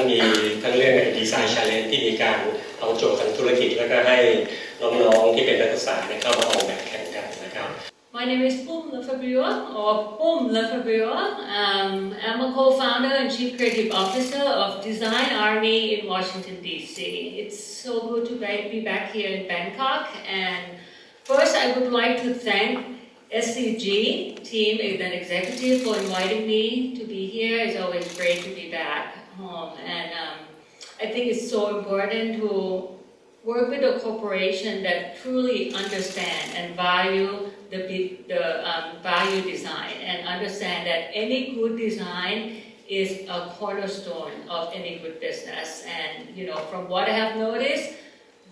ทั้งเรื่องดีไซน์ชาเลนจ์ที่มีการเอาโจทย์ทางธุรกิจแล้วก็ให้น้องๆที่เป็นนักศึกษาเข้ามาออกแบบแข่งกันนะครับ My name is PUM LEFEBURE, or PUM LEFEBURE. I'm a co-founder and Chief Creative Officer of Design Army in Washington, D.C. It's so good to be back here in Bangkok. And first, I would like to thank SCG team and executive for inviting me to be here. It's always great to be back home. And I think it's so important to work with a corporation that truly understand and value the value design and understand that any good design is a cornerstone of any good business. And from what I have noticed,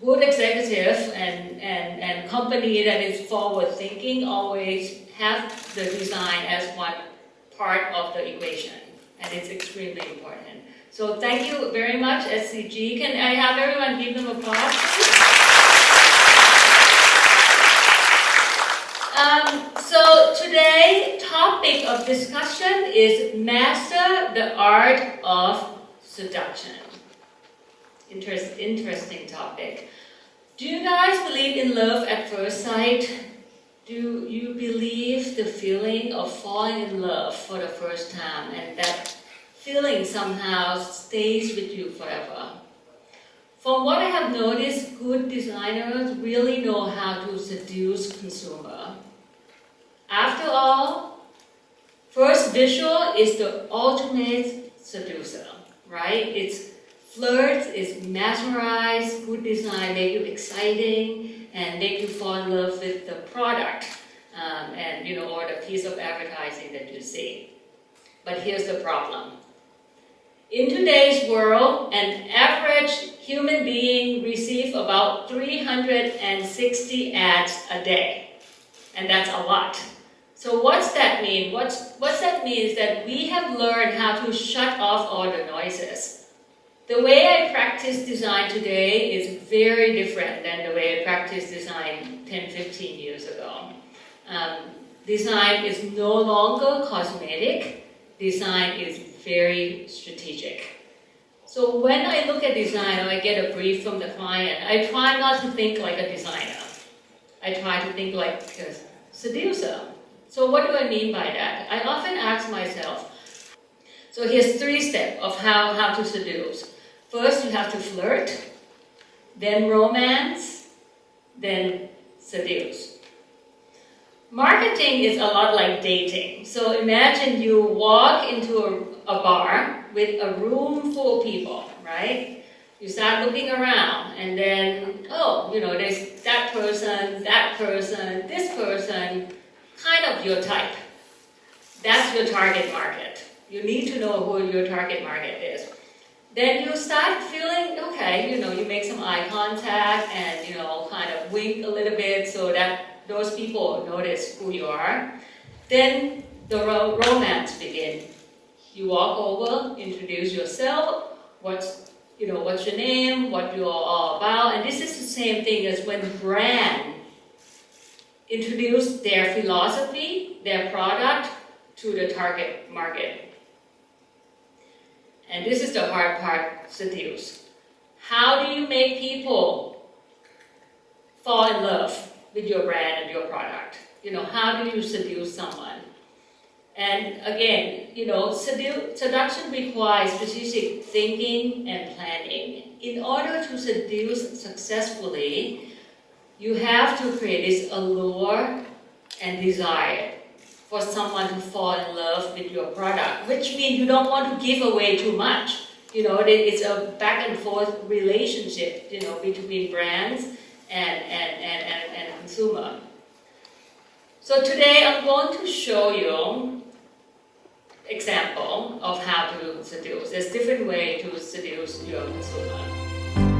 good executive and company that is forward thinking always have the design as one part of the equation, and it's extremely important. So thank you very much, SCG. Can I have everyone give them applause? So today's topic of discussion is master the art of seduction. Interesting topic. Do you guys believe in love at first sight? Do you believe the feeling of falling in love for the first time and that feeling somehow stays with you forever? From what I have noticed, good designers really know how to seduce consumer. After all, first visual is the ultimate seducer, right? It's FLIRT, it's mesmerize, good design, make you exciting, and make you fall in love with the product, or the piece of advertising that you see. But here's the problem. In today's world, an average human being receives about 360 ads a day, and that's a lot. So what's that mean? What's that mean is that we have learned how to shut off all the noises. The way I practice design today is very different than the way I practiced design 10, 15 years ago. Design is no longer cosmetic. Design is very strategic. So when I look at design or I get a brief from the client, I try not to think like a designer. I try to think like a seducer. So what do I mean by that? I often ask myself, so here's 3 steps of how to seduce. First, you have to flirt, then romance, then seduce. Marketing is a lot like dating. So imagine you walk into a bar with a room full of people, right? You start looking around and then, there's that person, this person, kind of your type. That's your target market. You need to know who your target market is. Then you start feeling, okay, you make some eye contact and, kind of wink a little bit so that those people notice who you are. Then the romance begins. You walk over, introduce yourself, what's your name, what you're all about. And this is the same thing as when brand introduce their philosophy, their product to the target market. And this is the hard part, seduce. How do you make people fall in love with your brand and your product? How do you seduce someone? And again, seduction requires strategic thinking and planning. In order to seduce successfully, you have to create this allure and desire for someone to fall in love with your product, which means you don't want to give away too much. It's a back and forth relationship, between brands and consumer. So today I'm going to show you example of how to seduce. There's different ways to seduce your consumer.